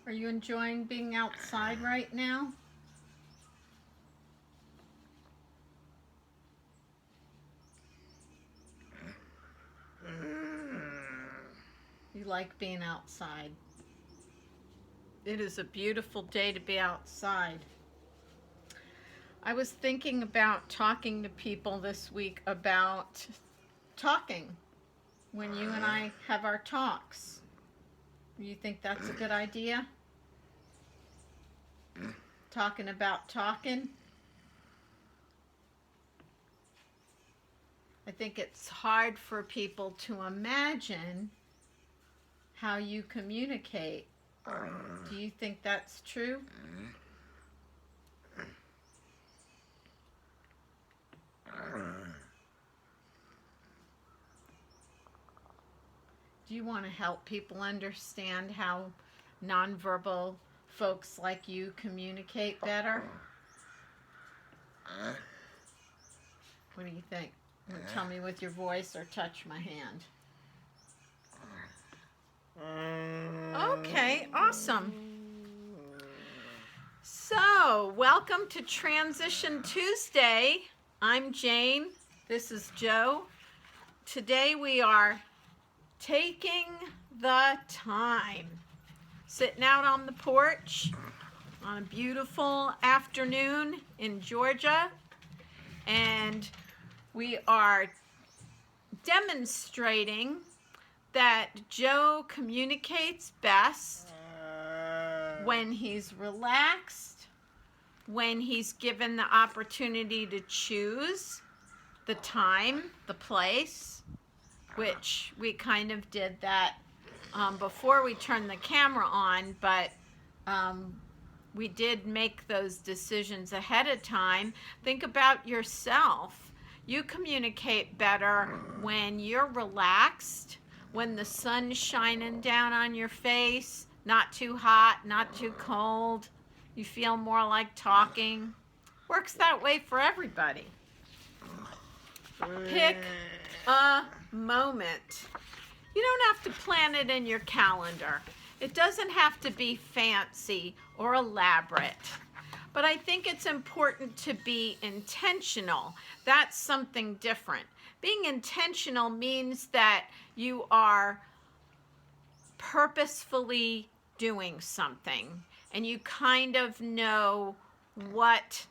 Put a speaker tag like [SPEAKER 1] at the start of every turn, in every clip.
[SPEAKER 1] Are you enjoying being outside right now? You like being outside. It is a beautiful day to be outside. I was thinking about talking to people this week about talking when you and I have our talks. You think that's a good idea? Talking about talking? I think it's hard for people to imagine how you communicate. Do you think that's true? Do you want to help people understand how nonverbal folks like you communicate better? What do you think? Tell me with your voice or touch my hand. Okay, awesome. So, welcome to Transition Tuesday. I'm Jane. This is Joe. Today we are taking the time. Sitting out on the porch on a beautiful afternoon in Georgia. And we are demonstrating that Joe communicates best when he's relaxed, when he's given the opportunity to choose the time, the place, which we kind of did that before we turned the camera on, but we did make those decisions ahead of time. Think about yourself. You communicate better when you're relaxed, when the sun's shining down on your face, not too hot, not too cold. You feel more like talking. Works that way for everybody. Pick a moment. You don't have to plan it in your calendar. It doesn't have to be fancy or elaborate. But I think it's important to be intentional. That's something different. Being intentional means that you are purposefully doing something and you kind of know what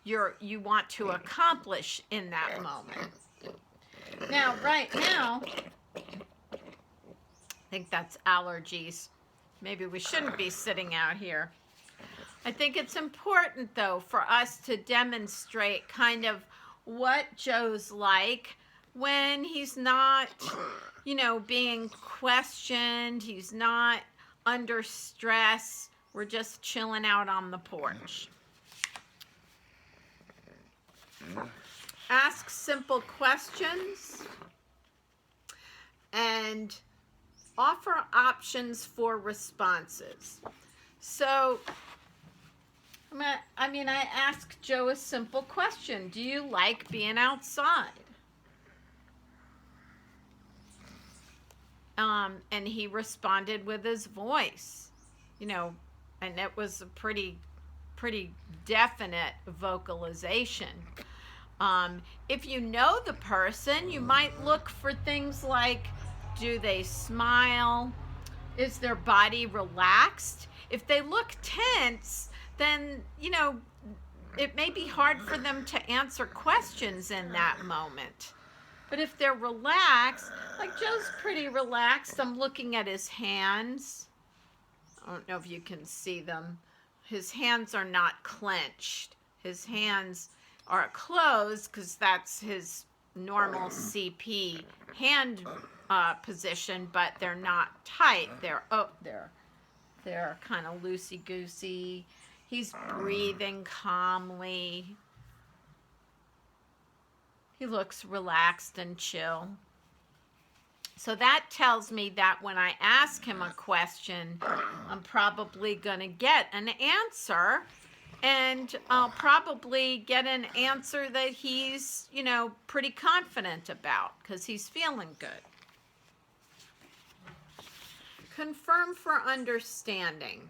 [SPEAKER 1] you want to accomplish in that moment. Now, right now, I think that's allergies. Maybe we shouldn't be sitting out here. I think it's important, though, for us to demonstrate kind of what Joe's like when he's not, being questioned. He's not under stress. We're just chilling out on the porch. Ask simple questions and offer options for responses. So, I asked Joe a simple question. Do you like being outside? And he responded with his voice, and it was a pretty definite vocalization. If you know the person, you might look for things like, do they smile? Is their body relaxed? If they look tense, then, it may be hard for them to answer questions in that moment. But if they're relaxed, like Joe's pretty relaxed. I'm looking at his hands. I don't know if you can see them. His hands are not clenched. His hands are closed because that's his normal CP hand position, but they're not tight. They're kind of loosey-goosey. He's breathing calmly. He looks relaxed and chill. So that tells me that when I ask him a question, I'm probably going to get an answer, and I'll probably get an answer that he's, pretty confident about because he's feeling good. Confirm for understanding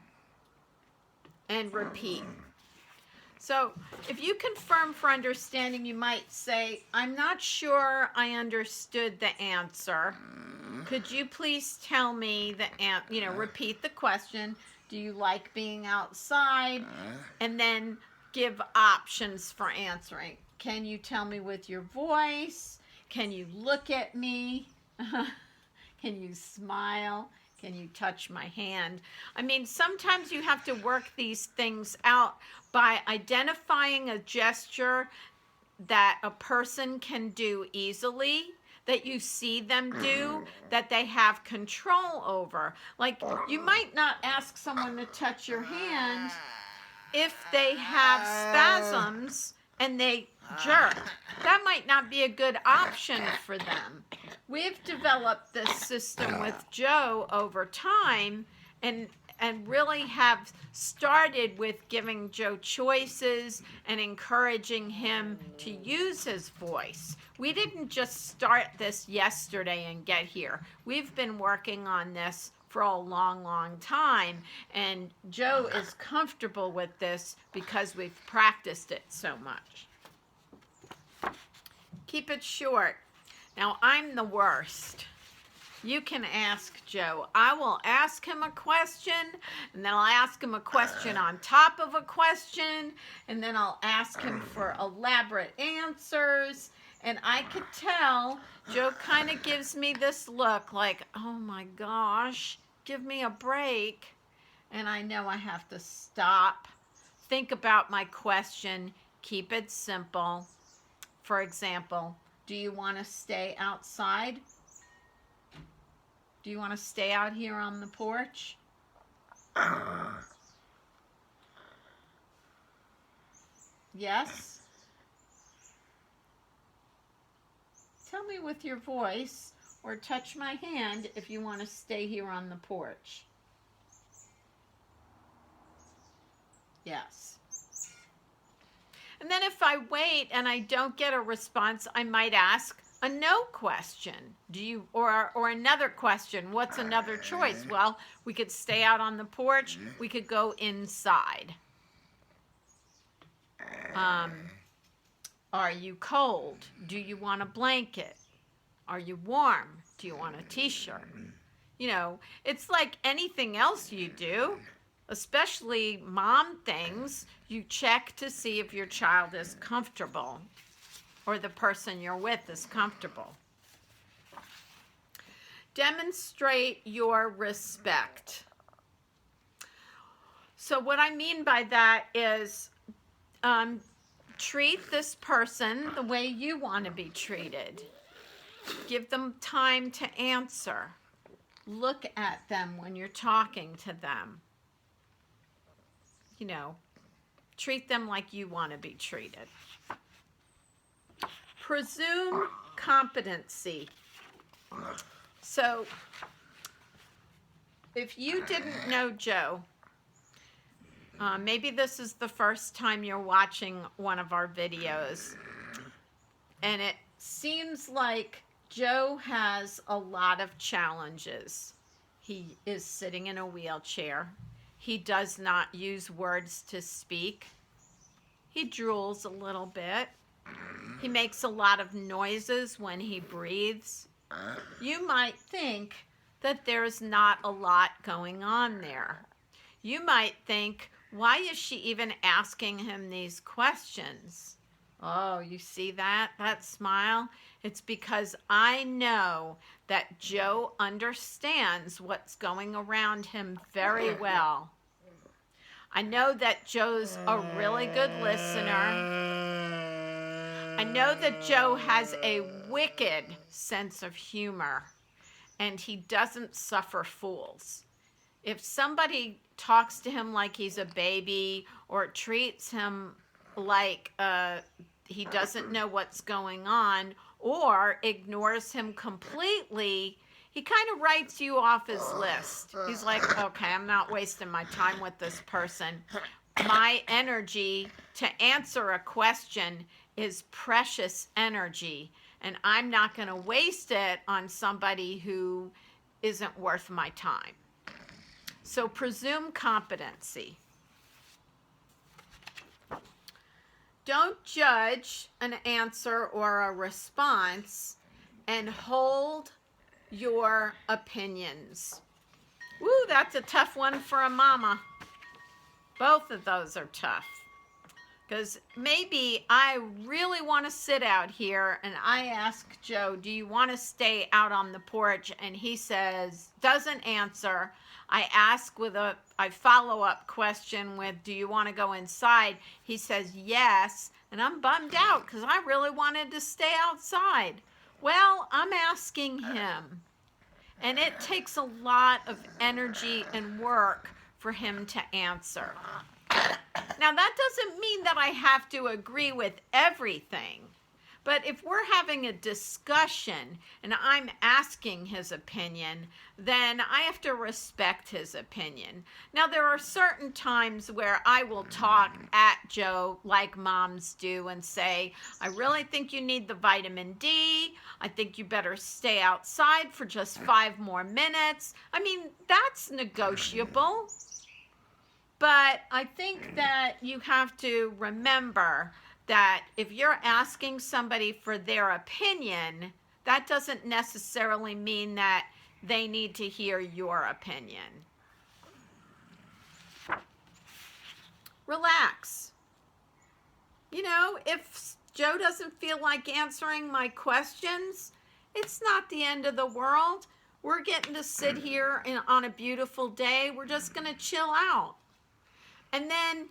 [SPEAKER 1] and repeat. So if you confirm for understanding, you might say, I'm not sure I understood the answer. Could you please tell me repeat the question. Do you like being outside? And then give options for answering. Can you tell me with your voice? Can you look at me? Can you smile? Can you touch my hand? I mean, sometimes you have to work these things out by identifying a gesture that a person can do easily, that you see them do, that they have control over. Like, you might not ask someone to touch your hand if they have spasms and they jerk. That might not be a good option for them. We've developed this system with Joe over time and really have started with giving Joe choices and encouraging him to use his voice. We didn't just start this yesterday and get here. We've been working on this for a long, long time, and Joe is comfortable with this because we've practiced it so much. Keep it short. Now, I'm the worst. You can ask Joe. I will ask him a question, and then I'll ask him a question on top of a question, and then I'll ask him for elaborate answers. And I could tell Joe kind of gives me this look like, oh my gosh, give me a break. And I know I have to stop, think about my question, keep it simple. For example, do you want to stay outside? Do you want to stay out here on the porch? Yes? Tell me with your voice or touch my hand if you want to stay here on the porch. Yes. And then if I wait and I don't get a response, I might ask a no question. Do you, or another question, what's another choice? Well, we could stay out on the porch, we could go inside. Are you cold? Do you want a blanket? Are you warm? Do you want a t-shirt? You know, it's like anything else you do, especially mom things. You check to see if your child is comfortable or the person you're with is comfortable. Demonstrate your respect. So what I mean by that is treat this person the way you want to be treated. Give them time to answer. Look at them when you're talking to them. You know, treat them like you want to be treated. Presume competency. So, if you didn't know Joe, maybe this is the first time you're watching one of our videos, and it seems like Joe has a lot of challenges. He is sitting in a wheelchair. He does not use words to speak. He drools a little bit. He makes a lot of noises when he breathes. You might think that there's not a lot going on there. You might think, why is she even asking him these questions? Oh, you see that smile? It's because I know that Joe understands what's going around him very well. I know that Joe's a really good listener. I know that Joe has a wicked sense of humor, and he doesn't suffer fools. If somebody talks to him like he's a baby or treats him like he doesn't know what's going on or ignores him completely, he kind of writes you off his list. He's like, okay, I'm not wasting my time with this person. My energy to answer a question is precious energy, and I'm not going to waste it on somebody who isn't worth my time. So presume competency. Don't judge an answer or a response and hold your opinions. Woo, that's a tough one for a mama. Both of those are tough. Because maybe I really want to sit out here and I ask Joe, do you want to stay out on the porch? And he says, doesn't answer. I ask with I follow up question with, do you want to go inside? He says, yes. And I'm bummed out because I really wanted to stay outside. Well, I'm asking him. And it takes a lot of energy and work for him to answer. Now, that doesn't mean that I have to agree with everything. But if we're having a discussion and I'm asking his opinion, then I have to respect his opinion. Now, there are certain times where I will talk at Joe like moms do and say, I really think you need the vitamin D. I think you better stay outside for just 5 more minutes. I mean, that's negotiable. But I think that you have to remember that if you're asking somebody for their opinion, that doesn't necessarily mean that they need to hear your opinion. Relax. You know, if Joe doesn't feel like answering my questions, it's not the end of the world. We're getting to sit here on a beautiful day. We're just going to chill out. And then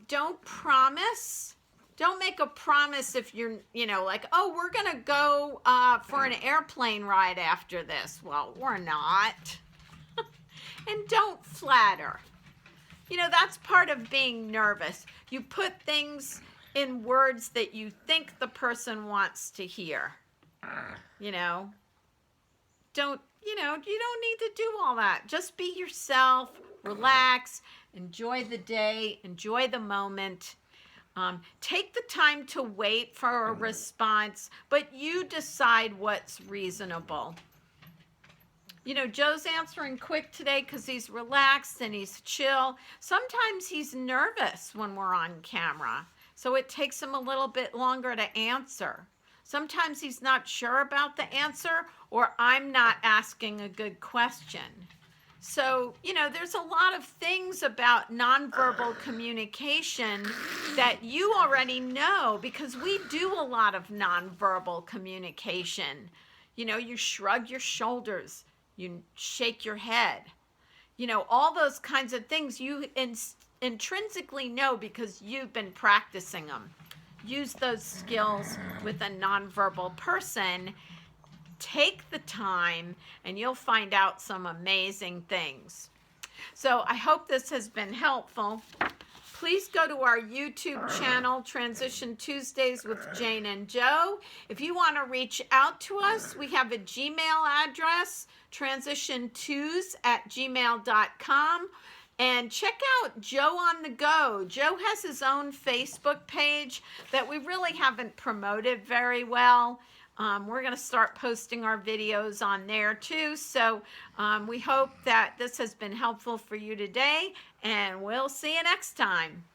[SPEAKER 1] don't promise. Don't make a promise if you're, like, oh, we're going to go for an airplane ride after this. Well, we're not. And don't flatter. That's part of being nervous. You put things in words that you think the person wants to hear. You don't need to do all that. Just be yourself, relax, enjoy the day, enjoy the moment. Take the time to wait for a response, but you decide what's reasonable. Joe's answering quick today because he's relaxed and he's chill. Sometimes he's nervous when we're on camera, so it takes him a little bit longer to answer. Sometimes he's not sure about the answer, or I'm not asking a good question. So, there's a lot of things about nonverbal communication that you already know because we do a lot of nonverbal communication. You shrug your shoulders, you shake your head, all those kinds of things you intrinsically know because you've been practicing them. Use those skills with a nonverbal person. Take the time and you'll find out some amazing things. So I hope this has been helpful. Please go to our YouTube channel, Transition Tuesdays with Jane and Joe. If you want to reach out to us, we have a Gmail address, transition2s@gmail.com. And check out Joe on the Go. Joe has his own Facebook page that we really haven't promoted very well. We're going to start posting our videos on there too. So we hope that this has been helpful for you today, and we'll see you next time.